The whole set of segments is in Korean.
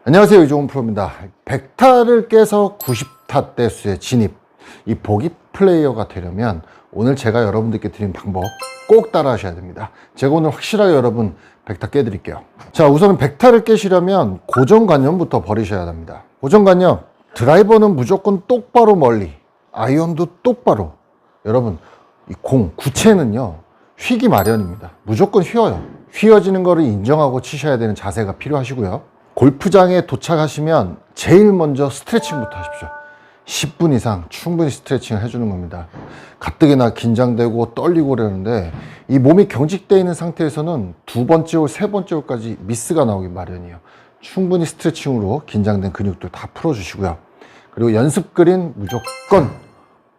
안녕하세요, 이종훈 프로입니다. 100타를 깨서 90타 대수에 진입, 이 보기 플레이어가 되려면 오늘 제가 여러분들께 드린 방법 꼭 따라 하셔야 됩니다. 제가 오늘 확실하게 여러분 100타 깨드릴게요. 자, 우선은 100타를 깨시려면 고정관념부터 버리셔야 합니다. 고정관념, 드라이버는 무조건 똑바로 멀리, 아이언도 똑바로. 여러분, 이 공, 구체는요 휘기 마련입니다. 무조건 휘어요. 휘어지는 거를 인정하고 치셔야 되는 자세가 필요하시고요. 골프장에 도착하시면 제일 먼저 스트레칭부터 하십시오. 10분 이상 충분히 스트레칭을 해주는 겁니다. 가뜩이나 긴장되고 떨리고 그러는데 이 몸이 경직되어 있는 상태에서는 두 번째 홀, 세 번째 홀까지 미스가 나오기 마련이에요. 충분히 스트레칭으로 긴장된 근육들 다 풀어주시고요. 그리고 연습 그린 무조건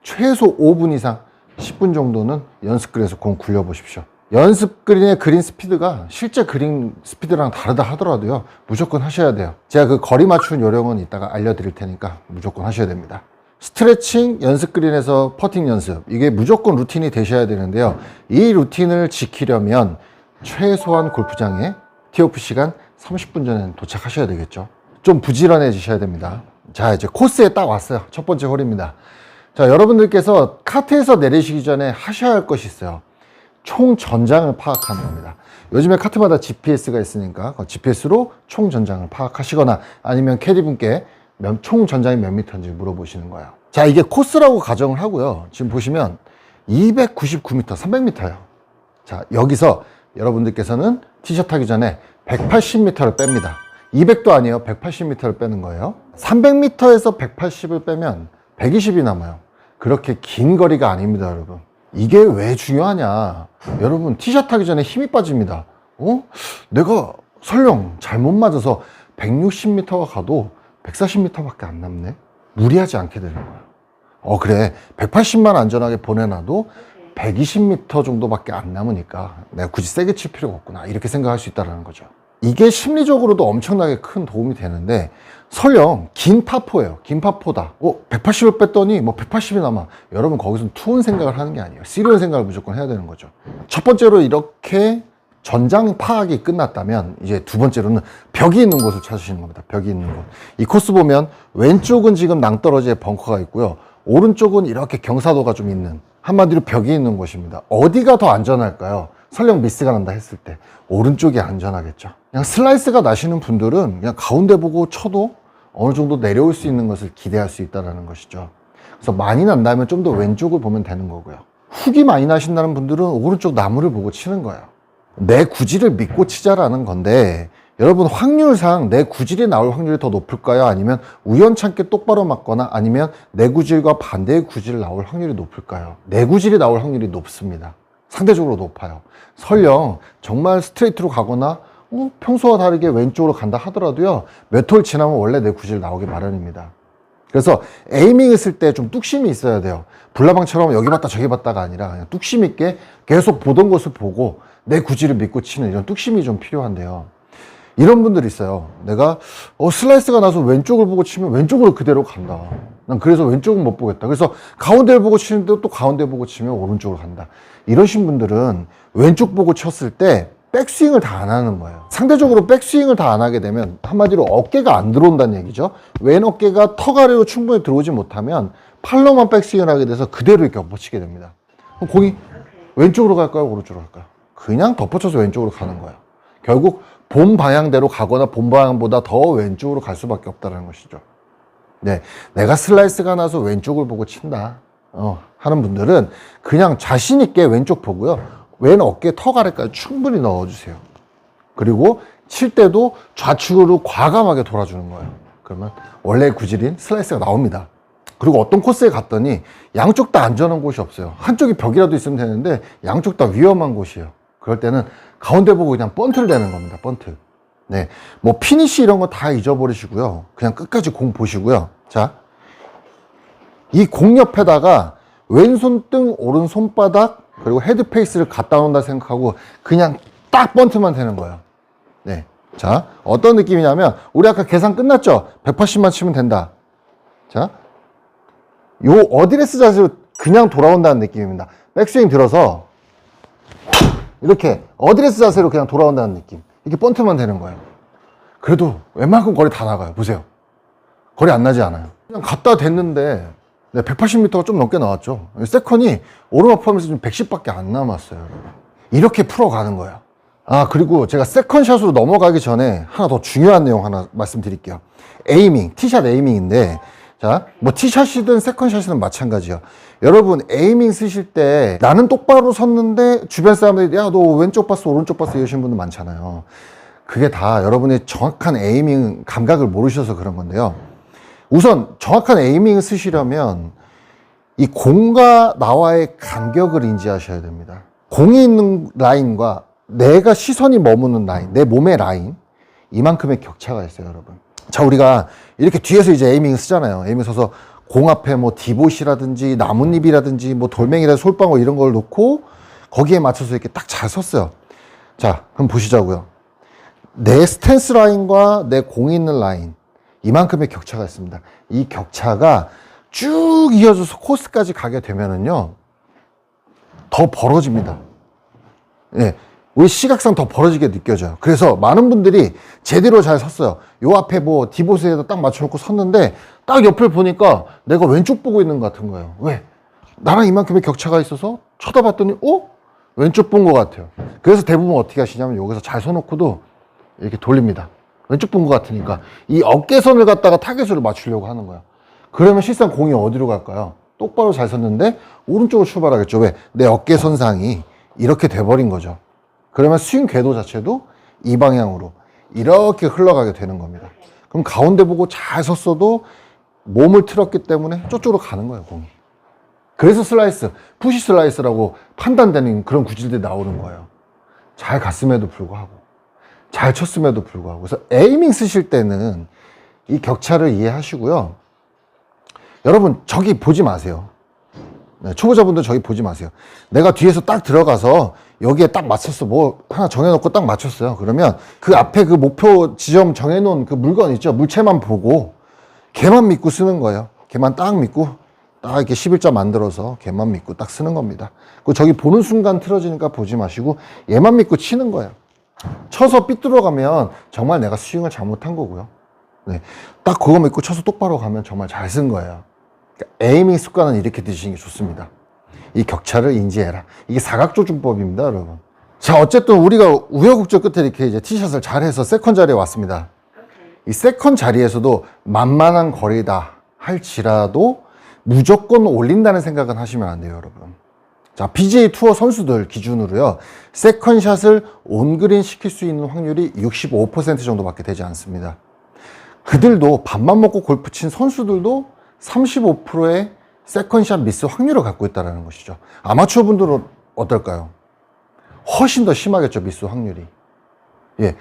최소 5분 이상 10분 정도는 연습 그린에서 공 굴려보십시오. 연습 그린의 그린 스피드가 실제 그린 스피드랑 다르다 하더라도요 무조건 하셔야 돼요. 제가 그 거리 맞추는 요령은 이따가 알려드릴 테니까 무조건 하셔야 됩니다. 스트레칭, 연습 그린에서 퍼팅 연습, 이게 무조건 루틴이 되셔야 되는데요, 이 루틴을 지키려면 최소한 골프장에 티오프 시간 30분 전에 도착하셔야 되겠죠. 좀 부지런해지셔야 됩니다. 자, 이제 코스에 딱 왔어요. 첫 번째 홀입니다. 자, 여러분들께서 카트에서 내리시기 전에 하셔야 할 것이 있어요. 총 전장을 파악하는 겁니다. 요즘에 카트마다 GPS가 있으니까 GPS로 총 전장을 파악하시거나 아니면 캐디분께 총 전장이 몇 미터인지 물어보시는 거예요. 자, 이게 코스라고 가정을 하고요. 지금 보시면 299m, 300m예요. 자, 여기서 여러분들께서는 티샷 하기 전에 180m를 뺍니다. 200도 아니에요. 180m를 빼는 거예요. 300m에서 180을 빼면 120이 남아요. 그렇게 긴 거리가 아닙니다, 여러분. 이게 왜 중요하냐? 여러분, 티샷 하기 전에 힘이 빠집니다. 내가 설령 잘못 맞아서 160m가 가도 140m밖에 안 남네? 무리하지 않게 되는 거야. 그래. 180만 안전하게 보내놔도 120m 정도밖에 안 남으니까 내가 굳이 세게 칠 필요가 없구나. 이렇게 생각할 수 있다는 거죠. 이게 심리적으로도 엄청나게 큰 도움이 되는데, 설령 긴 파포예요. 긴 파포다. 180을 뺐더니 뭐 180이 남아. 여러분, 거기서 투혼 생각을 하는 게 아니에요. 쓰리온 생각을 무조건 해야 되는 거죠. 첫 번째로 이렇게 전장 파악이 끝났다면 이제 두 번째로는 벽이 있는 곳을 찾으시는 겁니다. 벽이 있는 곳. 이 코스 보면 왼쪽은 지금 낭떠러지에 벙커가 있고요. 오른쪽은 이렇게 경사도가 좀 있는, 한마디로 벽이 있는 곳입니다. 어디가 더 안전할까요? 설령 미스가 난다 했을 때 오른쪽이 안전하겠죠. 그냥 슬라이스가 나시는 분들은 그냥 가운데 보고 쳐도 어느 정도 내려올 수 있는 것을 기대할 수 있다는 것이죠. 그래서 많이 난다면 좀 더 왼쪽을 보면 되는 거고요. 훅이 많이 나신다는 분들은 오른쪽 나무를 보고 치는 거예요. 내 구질을 믿고 치자라는 건데, 여러분, 확률상 내 구질이 나올 확률이 더 높을까요? 아니면 우연찮게 똑바로 맞거나 아니면 내 구질과 반대의 구질이 나올 확률이 높을까요? 내 구질이 나올 확률이 높습니다. 상대적으로 높아요. 설령 정말 스트레이트로 가거나 평소와 다르게 왼쪽으로 간다 하더라도요, 몇 홀 지나면 원래 내 구질 나오기 마련입니다. 그래서 에이밍 했을 때 좀 뚝심이 있어야 돼요. 불나방처럼 여기 봤다 저기 봤다가 아니라 그냥 뚝심 있게 계속 보던 곳을 보고 내 구질을 믿고 치는 이런 뚝심이 좀 필요한데요, 이런 분들이 있어요. 내가 슬라이스가 나서 왼쪽을 보고 치면 왼쪽으로 그대로 간다. 난 그래서 왼쪽은 못 보겠다. 그래서 가운데를 보고 치는데 또 가운데 보고 치면 오른쪽으로 간다. 이러신 분들은 왼쪽 보고 쳤을 때 백스윙을 다 안 하는 거예요. 상대적으로 백스윙을 다 안 하게 되면 한마디로 어깨가 안 들어온다는 얘기죠. 왼 어깨가 턱 아래로 충분히 들어오지 못하면 팔로만 백스윙을 하게 돼서 그대로 이렇게 엎어치게 됩니다. 그럼 공이 왼쪽으로 갈까요? 오른쪽으로 갈까요? 그냥 덮어쳐서 왼쪽으로 가는 거예요. 결국 본 방향대로 가거나 본 방향보다 더 왼쪽으로 갈 수밖에 없다는 것이죠. 네, 내가 슬라이스가 나서 왼쪽을 보고 친다 하는 분들은 그냥 자신 있게 왼쪽 보고요, 왼 어깨 턱 아래까지 충분히 넣어주세요. 그리고 칠 때도 좌측으로 과감하게 돌아주는 거예요. 그러면 원래 구질인 슬라이스가 나옵니다. 그리고 어떤 코스에 갔더니 양쪽 다 안전한 곳이 없어요. 한쪽이 벽이라도 있으면 되는데 양쪽 다 위험한 곳이에요. 그럴 때는 가운데 보고 그냥 번트를 대는 겁니다. 번트. 네, 뭐 피니시 이런 거 다 잊어버리시고요. 그냥 끝까지 공 보시고요. 자, 이 공 옆에다가 왼손등, 오른손바닥, 그리고 헤드페이스를 갖다 놓는다 생각하고 그냥 딱 번트만 되는 거예요. 네, 자, 어떤 느낌이냐면 우리 아까 계산 끝났죠? 180만 치면 된다. 자, 요 어드레스 자세로 그냥 돌아온다는 느낌입니다. 백스윙 들어서 이렇게 어드레스 자세로 그냥 돌아온다는 느낌. 이렇게 번트만 되는 거예요. 그래도 웬만큼 거리 다 나가요. 보세요. 거리 안 나지 않아요. 그냥 갖다 댔는데 180m가 좀 넘게 나왔죠. 세컨이 오르막 포함해서 좀 110밖에 안 남았어요. 여러분. 이렇게 풀어가는 거예요. 아, 그리고 제가 세컨샷으로 넘어가기 전에 하나 더 중요한 내용 하나 말씀드릴게요. 에이밍, 티샷 에이밍인데, 자, 뭐 티샷이든 세컨샷이든 마찬가지예요. 여러분, 에이밍 쓰실 때 나는 똑바로 섰는데 주변 사람들이 야, 너 왼쪽 봤어, 오른쪽 봤어 이러시는 분들 많잖아요. 그게 다 여러분의 정확한 에이밍 감각을 모르셔서 그런 건데요. 우선 정확한 에이밍을 쓰시려면 이 공과 나와의 간격을 인지하셔야 됩니다. 공이 있는 라인과 내가 시선이 머무는 라인, 내 몸의 라인, 이만큼의 격차가 있어요, 여러분. 자, 우리가 이렇게 뒤에서 이제 에이밍을 쓰잖아요. 에이밍 서서 공 앞에 뭐 디봇이라든지 나뭇잎이라든지 뭐 돌멩이라든지 솔방울 이런 걸 놓고 거기에 맞춰서 이렇게 딱 잘 섰어요. 자, 그럼 보시자고요. 내 스탠스 라인과 내 공이 있는 라인, 이만큼의 격차가 있습니다. 이 격차가 쭉 이어져서 코스까지 가게 되면은요, 더 벌어집니다. 예. 우리 시각상 더 벌어지게 느껴져요. 그래서 많은 분들이 제대로 잘 섰어요. 요 앞에 뭐 디봇에다 딱 맞춰놓고 섰는데 딱 옆을 보니까 내가 왼쪽 보고 있는 것 같은 거예요. 왜? 나랑 이만큼의 격차가 있어서 쳐다봤더니 왼쪽 본 것 같아요. 그래서 대부분 어떻게 하시냐면 여기서 잘 서놓고도 이렇게 돌립니다. 왼쪽 본 것 같으니까 이 어깨선을 갖다가 타겟으로 맞추려고 하는 거예요. 그러면 실상 공이 어디로 갈까요? 똑바로 잘 섰는데 오른쪽으로 출발하겠죠. 왜? 내 어깨선상이 이렇게 돼버린 거죠. 그러면 스윙 궤도 자체도 이 방향으로 이렇게 흘러가게 되는 겁니다. 그럼 가운데 보고 잘 섰어도 몸을 틀었기 때문에 저쪽으로 가는 거예요, 공이. 그래서 슬라이스, 푸시 슬라이스라고 판단되는 그런 구질들이 나오는 거예요. 잘 갔음에도 불구하고, 잘 쳤음에도 불구하고. 그래서 에이밍 쓰실 때는 이 격차를 이해하시고요. 여러분, 저기 보지 마세요. 네, 초보자분들 저기 보지 마세요. 내가 뒤에서 딱 들어가서 여기에 딱 맞췄어. 뭐 하나 정해놓고 딱 맞췄어요. 그러면 그 앞에 그 목표 지점 정해놓은 그 물건 있죠. 물체만 보고 걔만 믿고 쓰는 거예요. 걔만 딱 믿고 딱 이렇게 11자 만들어서 걔만 믿고 딱 쓰는 겁니다. 그 저기 보는 순간 틀어지니까 보지 마시고 얘만 믿고 치는 거예요. 쳐서 삐뚤어가면 정말 내가 스윙을 잘못한 거고요. 네, 딱 그거 믿고 쳐서 똑바로 가면 정말 잘 쓴 거예요. 그러니까 에이밍 습관은 이렇게 드시는 게 좋습니다. 이 격차를 인지해라. 이게 사각조준법입니다, 여러분. 자, 어쨌든 우리가 우여곡절 끝에 이렇게 이제 티샷을 잘해서 세컨 자리에 왔습니다. 이 세컨 자리에서도 만만한 거리다 할지라도 무조건 올린다는 생각은 하시면 안 돼요, 여러분. 자, PGA 투어 선수들 기준으로요, 세컨샷을 온그린 시킬 수 있는 확률이 65% 정도밖에 되지 않습니다. 그들도 밥만 먹고 골프 친 선수들도 35%의 세컨샷 미스 확률을 갖고 있다는 것이죠. 아마추어 분들은 어떨까요? 훨씬 더 심하겠죠, 미스 확률이. 예.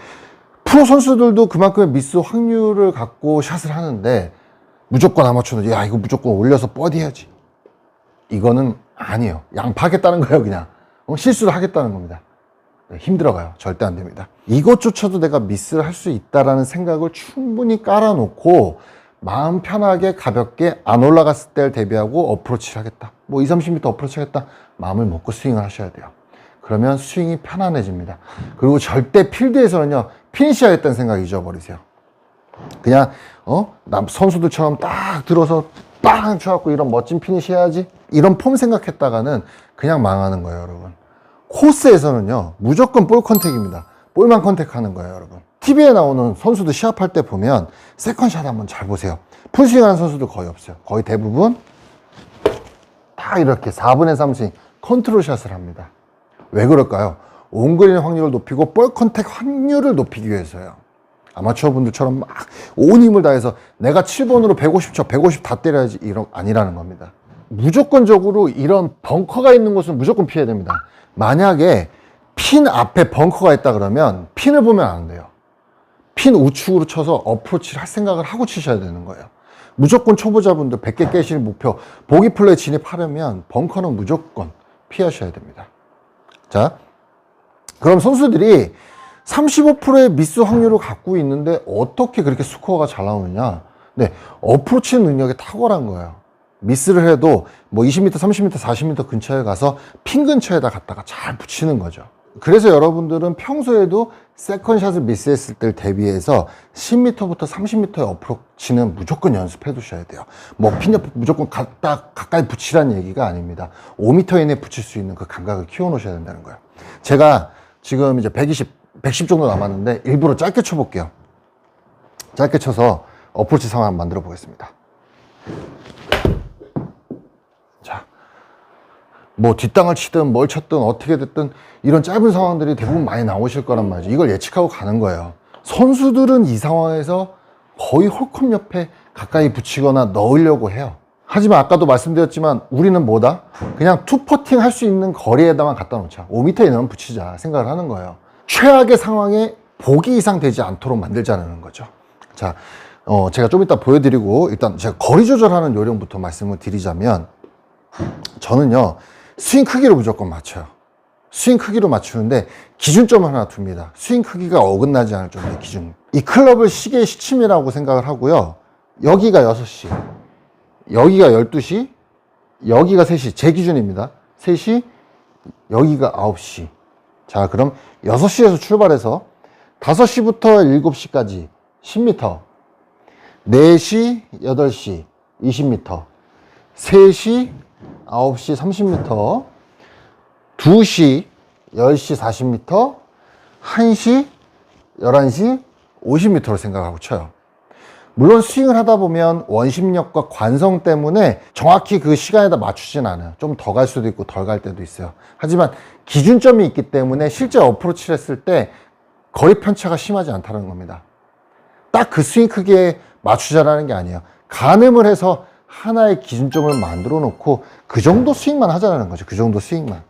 프로 선수들도 그만큼의 미스 확률을 갖고 샷을 하는데 무조건 아마추어는 야, 이거 무조건 올려서 버디 해야지. 이거는 아니에요. 양파하겠다는 거예요, 그냥. 실수를 하겠다는 겁니다. 힘들어가요. 절대 안 됩니다. 이것조차도 내가 미스를 할 수 있다라는 생각을 충분히 깔아놓고 마음 편하게 가볍게 안 올라갔을 때를 대비하고 어프로치를 하겠다. 뭐 20, 30m 어프로치 하겠다. 마음을 먹고 스윙을 하셔야 돼요. 그러면 스윙이 편안해집니다. 그리고 절대 필드에서는요, 피니시 하겠다는 생각 잊어버리세요. 그냥 남 선수들처럼 딱 들어서 빵 쳐갖고 이런 멋진 피니시 해야지, 이런 폼 생각했다가는 그냥 망하는 거예요, 여러분. 코스에서는요, 무조건 볼 컨택입니다. 볼만 컨택하는 거예요, 여러분. TV에 나오는 선수들 시합할 때 보면 세컨샷 한번 잘 보세요. 풀스윙 하는 선수들 거의 없어요. 거의 대부분 다 이렇게 4분의 3스윙 컨트롤 샷을 합니다. 왜 그럴까요? 온그린 확률을 높이고 볼 컨택 확률을 높이기 위해서요. 아마추어 분들처럼 막 온 힘을 다해서 내가 7번으로 150쳐 150 다 때려야지, 이런 아니라는 겁니다. 무조건적으로 이런 벙커가 있는 곳은 무조건 피해야 됩니다. 만약에 핀 앞에 벙커가 있다 그러면 핀을 보면 안 돼요. 핀 우측으로 쳐서 어프로치를 할 생각을 하고 치셔야 되는 거예요. 무조건 초보자분들 100개 깨실 목표 보기 플레이 진입하려면 벙커는 무조건 피하셔야 됩니다. 자, 그럼 선수들이 35%의 미스 확률을 갖고 있는데 어떻게 그렇게 스코어가 잘 나오느냐? 네, 어프로치 능력이 탁월한 거예요. 미스를 해도 뭐 20m, 30m, 40m 근처에 가서 핀 근처에다 갖다가 잘 붙이는 거죠. 그래서 여러분들은 평소에도 세컨샷을 미스했을 때를 대비해서 10m부터 30m의 어프로치는 무조건 연습해 두셔야 돼요. 뭐 핀 옆에 무조건 가까이 붙이라는 얘기가 아닙니다. 5m 이내에 붙일 수 있는 그 감각을 키워 놓으셔야 된다는 거예요. 제가 지금 이제 110 정도 남았는데 일부러 짧게 쳐볼게요. 짧게 쳐서 어프로치 상황 한번 만들어 보겠습니다. 자, 뭐 뒷땅을 치든 뭘 쳤든 어떻게 됐든 이런 짧은 상황들이 대부분 많이 나오실 거란 말이죠. 이걸 예측하고 가는 거예요. 선수들은 이 상황에서 거의 홀컵 옆에 가까이 붙이거나 넣으려고 해요. 하지만 아까도 말씀드렸지만 우리는 뭐다? 그냥 투퍼팅 할 수 있는 거리에다만 갖다 놓자. 5m 이내만 붙이자 생각을 하는 거예요. 최악의 상황에 보기 이상 되지 않도록 만들자는 거죠. 자, 제가 좀 이따 보여드리고 일단 제가 거리 조절하는 요령부터 말씀을 드리자면 저는요 스윙 크기로 무조건 맞춰요. 스윙 크기로 맞추는데 기준점을 하나 둡니다. 스윙 크기가 어긋나지 않을 정도의 기준. 이 클럽을 시계의 시침이라고 생각을 하고요. 여기가 6시, 여기가 12시, 여기가 3시. 제 기준입니다. 3시, 여기가 9시. 자, 그럼 6시에서 출발해서 5시부터 7시까지 10m, 4시, 8시 20m, 3시, 9시 30m, 2시, 10시 40m, 1시, 11시 50m로 생각하고 쳐요. 물론 스윙을 하다 보면 원심력과 관성 때문에 정확히 그 시간에다 맞추진 않아요. 좀 더 갈 수도 있고 덜 갈 때도 있어요. 하지만 기준점이 있기 때문에 실제 어프로치를 했을 때 거리 편차가 심하지 않다는 겁니다. 딱 그 스윙 크기에 맞추자라는 게 아니에요. 가늠을 해서 하나의 기준점을 만들어 놓고 그 정도 스윙만 하자라는 거죠. 그 정도 스윙만.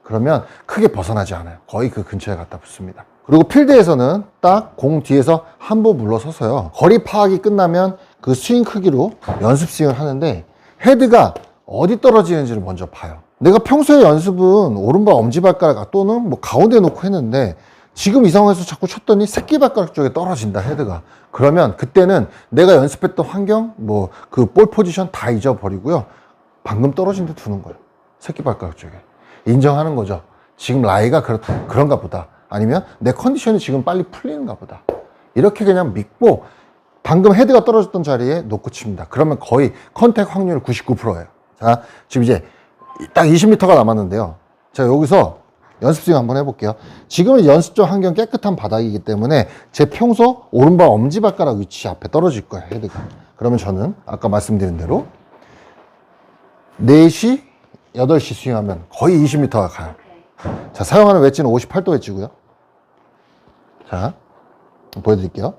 그러면 크게 벗어나지 않아요. 거의 그 근처에 갖다 붙습니다. 그리고 필드에서는 딱 공 뒤에서 한 步 물러서서요. 거리 파악이 끝나면 그 스윙 크기로 연습 스윙을 하는데 헤드가 어디 떨어지는지를 먼저 봐요. 내가 평소에 연습은 오른발 엄지발가락 또는 뭐 가운데 놓고 했는데 지금 이 상황에서 자꾸 쳤더니 새끼발가락 쪽에 떨어진다, 헤드가. 그러면 그때는 내가 연습했던 환경, 뭐 그 볼 포지션 다 잊어버리고요. 방금 떨어진 데 두는 거예요. 새끼발가락 쪽에. 인정하는 거죠. 지금 라이가 그런가 보다. 아니면 내 컨디션이 지금 빨리 풀리는가 보다. 이렇게 그냥 믿고 방금 헤드가 떨어졌던 자리에 놓고 칩니다. 그러면 거의 컨택 확률 99%예요. 자, 지금 이제 딱 20m가 남았는데요. 자, 여기서 연습 스윙 한번 해볼게요. 지금은 연습적 환경 깨끗한 바닥이기 때문에 제 평소 오른발 엄지발가락 위치 앞에 떨어질 거예요, 헤드가. 그러면 저는 아까 말씀드린 대로 4시, 8시 스윙하면 거의 20m가 가요. 자, 사용하는 웨지는 58도 웨지고요. 자, 보여드릴게요.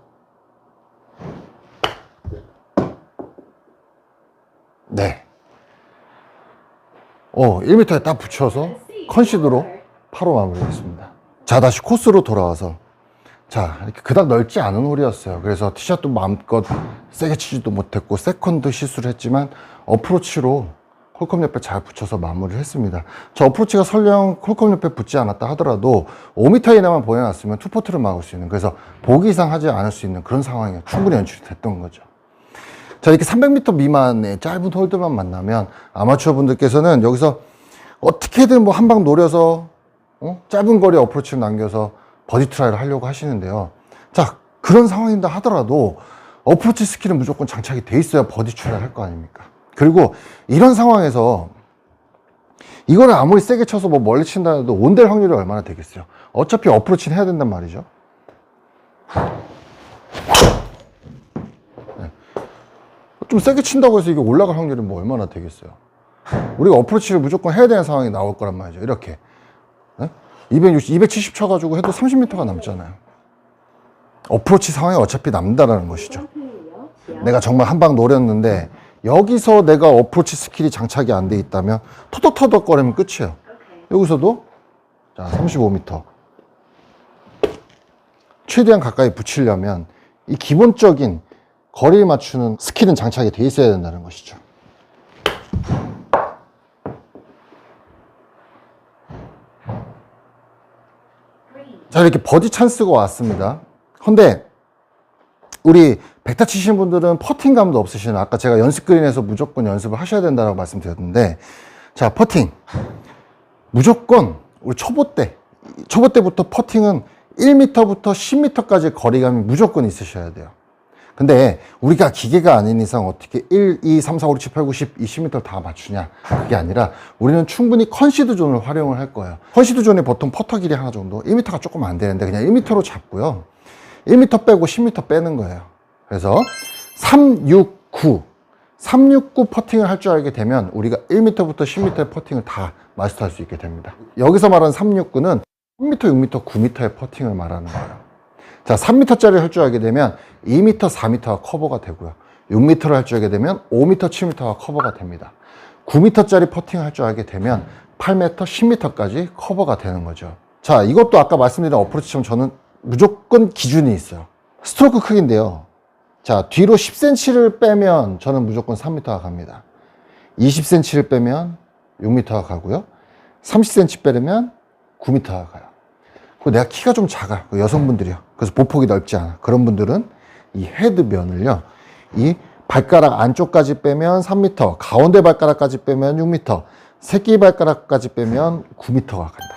네. 1m에 딱 붙여서 컨시드로 8호 마무리했습니다. 자, 다시 코스로 돌아와서 자, 이렇게 그닥 넓지 않은 홀이었어요. 그래서 티샷도 마음껏 세게 치지도 못했고 세컨드 실수를 했지만 어프로치로 홀컵 옆에 잘 붙여서 마무리를 했습니다. 저 어프로치가 설령 홀컵 옆에 붙지 않았다 하더라도 5m 이내만 보내놨으면 투포트를 막을 수 있는, 그래서 보기 이상 하지 않을 수 있는 그런 상황이 충분히 연출이 됐던 거죠. 자, 이렇게 300m 미만의 짧은 홀들만 만나면 아마추어 분들께서는 여기서 어떻게든 뭐 한 방 노려서 짧은 거리 어프로치를 남겨서 버디 트라이를 하려고 하시는데요. 자, 그런 상황인다 하더라도 어프로치 스킬은 무조건 장착이 돼 있어야 버디 트라이 할 거 아닙니까? 그리고 이런 상황에서 이거를 아무리 세게 쳐서 뭐 멀리 친다 해도 온될 확률이 얼마나 되겠어요? 어차피 어프로치는 해야 된단 말이죠. 네. 좀 세게 친다고 해서 이게 올라갈 확률이 뭐 얼마나 되겠어요? 우리가 어프로치를 무조건 해야 되는 상황이 나올 거란 말이죠. 이렇게. 네? 270 쳐가지고 해도 30m가 남잖아요. 어프로치 상황이 어차피 남는다는 것이죠. 내가 정말 한 방 노렸는데 여기서 내가 어프로치 스킬이 장착이 안 돼 있다면 터덕터덕거리면 끝이에요. 여기서도 자 35m 최대한 가까이 붙이려면 이 기본적인 거리를 맞추는 스킬은 장착이 돼 있어야 된다는 것이죠. 자, 이렇게 버디 찬스가 왔습니다. 근데 우리 백타 치시는 분들은 퍼팅감도 없으시는, 아까 제가 연습 그린에서 무조건 연습을 하셔야 된다고 말씀드렸는데, 자, 퍼팅 무조건 우리 초보 때 초보 때부터 퍼팅은 1m부터 10m까지 거리감이 무조건 있으셔야 돼요. 근데 우리가 기계가 아닌 이상 어떻게 1, 2, 3, 4, 5, 6, 7, 8, 9, 10, 20m를 다 맞추냐? 그게 아니라 우리는 충분히 컨시드 존을 활용을 할 거예요. 컨시드 존이 보통 퍼터 길이 하나 정도, 1m가 조금 안 되는데 그냥 1m로 잡고요. 1m 빼고 10m 빼는 거예요. 그래서 369 퍼팅을 할 줄 알게 되면 우리가 1m부터 10m의 퍼팅을 다 마스터할 수 있게 됩니다. 여기서 말하는 369는 3m, 6m, 9m의 퍼팅을 말하는 거예요. 자, 3m짜리를 할 줄 알게 되면 2m, 4m가 커버가 되고요. 6m를 할 줄 알게 되면 5m, 7m가 커버가 됩니다. 9m짜리 퍼팅을 할 줄 알게 되면 8m, 10m까지 커버가 되는 거죠. 자, 이것도 아까 말씀드린 어프로치처럼 저는 무조건 기준이 있어요. 스트로크 크기인데요. 자, 뒤로 10cm를 빼면 저는 무조건 3m가 갑니다. 20cm를 빼면 6m가 가고요. 30cm 빼면 9m가 가요. 그리고 내가 키가 좀 작아. 여성분들이요. 그래서 보폭이 넓지 않아. 그런 분들은 이 헤드면을요. 이 발가락 안쪽까지 빼면 3m, 가운데 발가락까지 빼면 6m, 새끼 발가락까지 빼면 9m가 간다.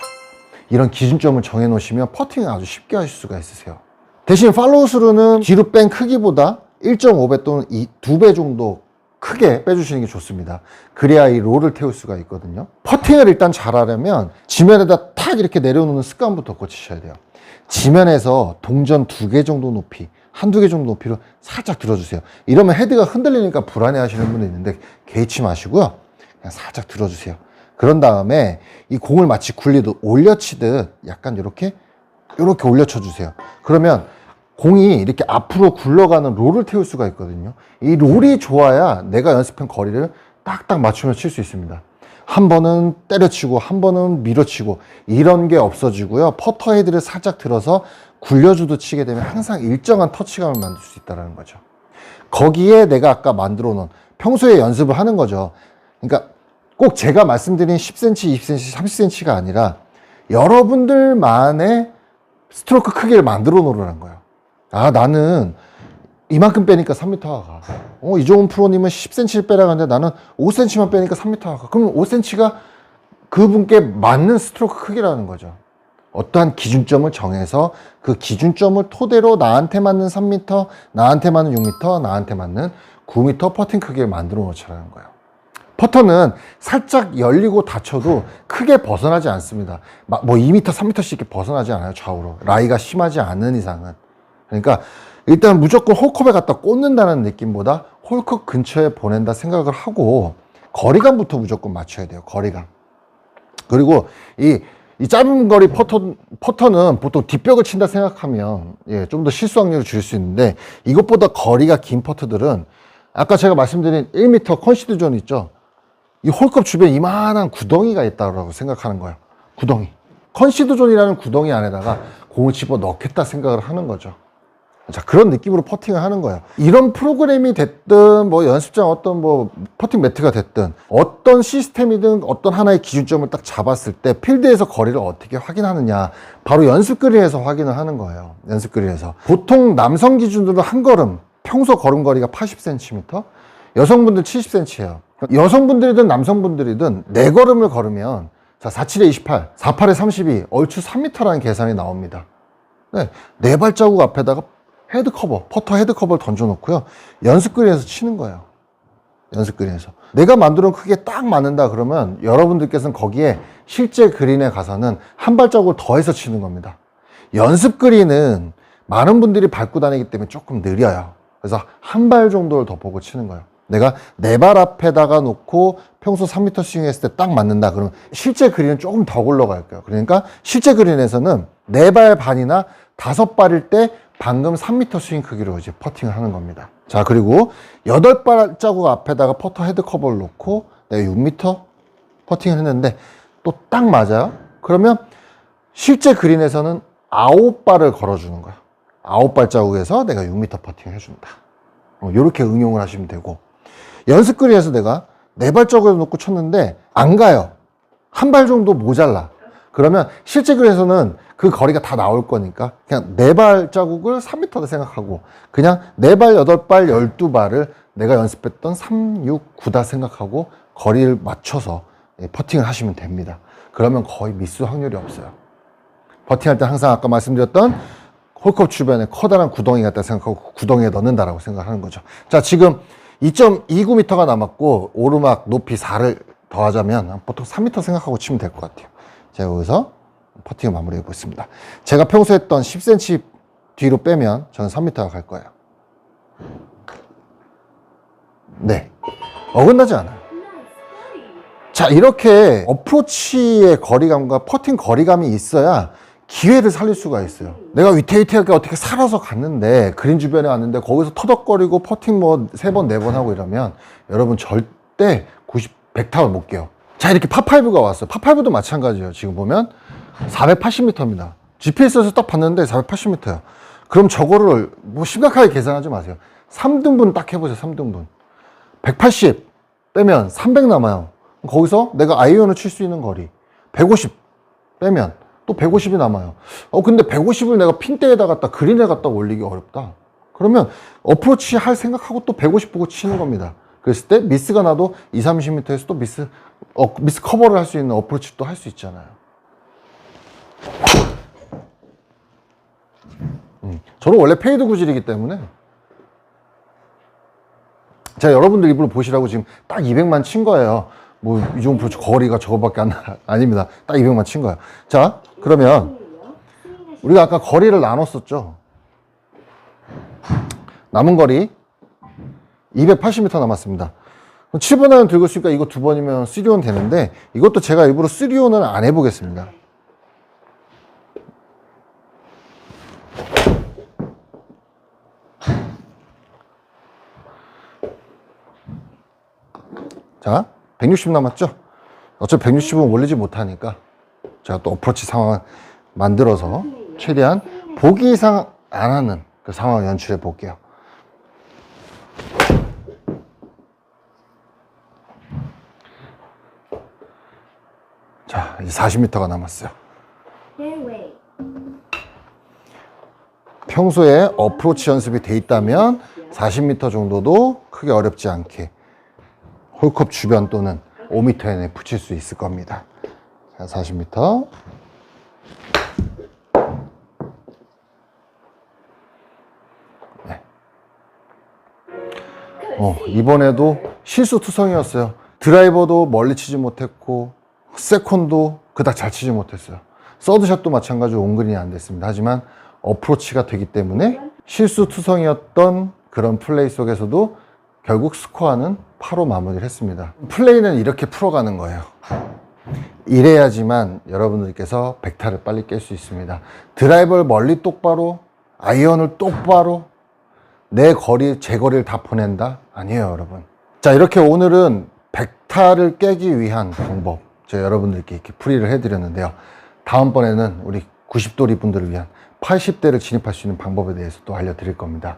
이런 기준점을 정해 놓으시면 퍼팅을 아주 쉽게 하실 수가 있으세요. 대신 팔로우 스루는 뒤로 뺀 크기보다 1.5배 또는 2배 정도 크게 빼주시는 게 좋습니다. 그래야 이 롤을 태울 수가 있거든요. 퍼팅을 일단 잘하려면 지면에다 탁 이렇게 내려놓는 습관부터 고치셔야 돼요. 지면에서 동전 2개 정도 높이, 한두 개 정도 높이로 살짝 들어주세요. 이러면 헤드가 흔들리니까 불안해 하시는 분도 있는데 개의치 마시고요. 그냥 살짝 들어주세요. 그런 다음에 이 공을 마치 굴리듯 올려치듯 약간 이렇게 올려쳐 주세요. 그러면 공이 이렇게 앞으로 굴러가는 롤을 태울 수가 있거든요. 이 롤이 좋아야 내가 연습한 거리를 딱딱 맞추면서 칠 수 있습니다. 한 번은 때려치고 한 번은 밀어치고 이런 게 없어지고요. 퍼터 헤드를 살짝 들어서 굴려주듯 치게 되면 항상 일정한 터치감을 만들 수 있다는 거죠. 거기에 내가 아까 만들어 놓은 평소에 연습을 하는 거죠. 그러니까 꼭 제가 말씀드린 10cm, 20cm, 30cm가 아니라 여러분들만의 스트로크 크기를 만들어 놓으라는 거예요. 아, 나는 이만큼 빼니까 3m가 가. 이종훈 프로님은 10cm를 빼라고 하는데 나는 5cm만 빼니까 3m가 가. 그럼 5cm가 그분께 맞는 스트로크 크기라는 거죠. 어떠한 기준점을 정해서 그 기준점을 토대로 나한테 맞는 3m, 나한테 맞는 6m, 나한테 맞는 9m 퍼팅 크기를 만들어 놓자라는 거예요. 퍼터는 살짝 열리고 닫혀도 크게 벗어나지 않습니다. 뭐 2m, 3m씩 이렇게 벗어나지 않아요, 좌우로. 라이가 심하지 않은 이상은. 그러니까 일단 무조건 홀컵에 갖다 꽂는다는 느낌보다 홀컵 근처에 보낸다 생각을 하고 거리감부터 무조건 맞춰야 돼요. 거리감. 그리고 이 짧은 거리 퍼터는 보통 뒷벽을 친다 생각하면 좀 더 실수 확률을 줄일 수 있는데 이것보다 거리가 긴 퍼터들은 아까 제가 말씀드린 1m 컨시드 존 있죠. 이 홀컵 주변에 이만한 구덩이가 있다고 생각하는 거예요. 구덩이. 컨시드 존이라는 구덩이 안에다가 공을 집어 넣겠다 생각을 하는 거죠. 자, 그런 느낌으로 퍼팅을 하는 거예요. 이런 프로그램이 됐든 뭐 연습장 어떤 뭐 퍼팅 매트가 됐든 어떤 시스템이든 어떤 하나의 기준점을 딱 잡았을 때 필드에서 거리를 어떻게 확인하느냐, 바로 연습 그린에서 확인을 하는 거예요. 연습 그린에서 보통 남성 기준으로 한 걸음, 평소 걸음거리가 80cm, 여성분들 70cm예요. 여성분들이든 남성분들이든 4걸음을 걸으면 자, 47에 28, 48에 32, 얼추 3m라는 계산이 나옵니다. 네 발자국 앞에다가 헤드 커버, 퍼터 헤드 커버를 던져놓고요. 연습 그린에서 치는 거예요. 연습 그린에서. 내가 만들어 놓은 크기에 딱 맞는다 그러면 여러분들께서는 거기에 실제 그린에 가서는 한 발자국을 더해서 치는 겁니다. 연습 그린은 많은 분들이 밟고 다니기 때문에 조금 느려요. 그래서 한 발 정도를 더 보고 치는 거예요. 내가 4발 앞에다가 놓고 평소 3m 스윙 했을 때 딱 맞는다 그러면 실제 그린은 조금 더 굴러갈 거예요. 그러니까 실제 그린에서는 4발 반이나 5발일 때 방금 3m 스윙 크기로 이제 퍼팅을 하는 겁니다. 자, 그리고 8발자국 앞에다가 퍼터 헤드 커버를 놓고 내가 6m 퍼팅을 했는데 또 딱 맞아요. 그러면 실제 그린에서는 9발을 걸어주는 거야. 9발자국에서 내가 6m 퍼팅을 해준다. 이렇게 응용을 하시면 되고, 연습 그린에서 내가 4발자국을 놓고 쳤는데 안 가요. 한 발 정도 모자라. 그러면 실제 그린에서는 그 거리가 다 나올 거니까 그냥 4발자국을 3m다 생각하고 그냥 4발, 8발, 12발을 내가 연습했던 3, 6, 9다 생각하고 거리를 맞춰서 퍼팅을 하시면 됩니다. 그러면 거의 미스 확률이 없어요. 버팅할 때 항상 아까 말씀드렸던 홀컵 주변에 커다란 구덩이 같다 생각하고 구덩이에 넣는다라고 생각하는 거죠. 자, 지금 2.29m가 남았고 오르막 높이 4를 더하자면 보통 3m 생각하고 치면 될 것 같아요. 제가 여기서 퍼팅을 마무리해 보겠습니다. 제가 평소에 했던 10cm 뒤로 빼면 저는 3m가 갈 거예요. 네, 어긋나지 않아요. 자, 이렇게 어프로치의 거리감과 퍼팅 거리감이 있어야 기회를 살릴 수가 있어요. 내가 위태위태하게 어떻게 살아서 갔는데 그린 주변에 왔는데 거기서 터덕거리고 퍼팅 뭐 3번 4번 하고 이러면 여러분 절대 100타를 못 깨요. 자, 이렇게 파5가 왔어요. 파5도 마찬가지예요. 지금 보면 480m입니다. GPS에서 딱 봤는데 480m야. 그럼 저거를 뭐 심각하게 계산하지 마세요. 3등분 딱 해보세요. 3등분 180 빼면 300 남아요. 거기서 내가 아이언을 칠 수 있는 거리 150 빼면 또 150이 남아요. 근데 150을 내가 핀대에다 갖다 그린에 갖다 올리기 어렵다. 그러면 어프로치 할 생각하고 또 150 보고 치는 겁니다. 그랬을 때 미스가 나도 20-30m에서 또 미스 커버를 할 수 있는 어프로치 또 할 수 있잖아요. 저는 원래 페이드 구질이기 때문에 자, 여러분들 입으로 보시라고 지금 딱 200만 친 거예요. 뭐 이종 프로치 거리가 저거밖에 아닙니다. 딱 200만 친 거예요. 자, 그러면 우리가 아까 거리를 나눴었죠. 남은 거리 280m 남았습니다. 7번 아이언 들고 있으니까 이거 2번이면 3온 되는데 이것도 제가 일부러 3온을 안 해보겠습니다. 자, 160 남았죠? 어차피 160은 올리지 못하니까 제가 또 어프로치 상황을 만들어서 최대한 보기 이상 안 하는 그 상황을 연출해 볼게요. 자, 이제 40m가 남았어요. 평소에 어프로치 연습이 돼 있다면 40m 정도도 크게 어렵지 않게 홀컵 주변 또는 5m 안에 붙일 수 있을 겁니다. 자, 40m. 네. 이번에도 실수투성이었어요. 드라이버도 멀리 치지 못했고 세컨도 그닥 잘 치지 못했어요. 서드샷도 마찬가지로 온그린이 안 됐습니다. 하지만 어프로치가 되기 때문에 실수투성이었던 그런 플레이 속에서도 결국 스코어는 8로 마무리를 했습니다. 플레이는 이렇게 풀어가는 거예요. 이래야지만 여러분들께서 100타를 빨리 깰 수 있습니다. 드라이버를 멀리 똑바로, 아이언을 똑바로, 내 거리, 제 거리를 다 보낸다? 아니에요, 여러분. 자, 이렇게 오늘은 100타를 깨기 위한 방법, 제가 여러분들께 이렇게 풀이를 해드렸는데요. 다음번에는 우리 90도리 분들을 위한 80대를 진입할 수 있는 방법에 대해서 또 알려드릴 겁니다.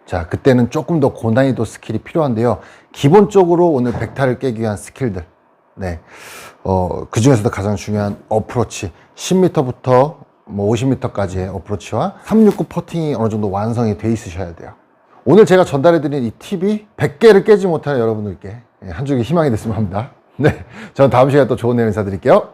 자, 그때는 조금 더 고난이도 스킬이 필요한데요. 기본적으로 오늘 100타를 깨기 위한 스킬들. 네. 그 중에서도 가장 중요한 어프로치. 10m부터 뭐 50m까지의 어프로치와 369 퍼팅이 어느 정도 완성이 돼 있으셔야 돼요. 오늘 제가 전달해드린 이 팁이 100개를 깨지 못하는 여러분들께 한 줄기 희망이 됐으면 합니다. 네. 저는 다음 시간에 또 좋은 내용 인사드릴게요.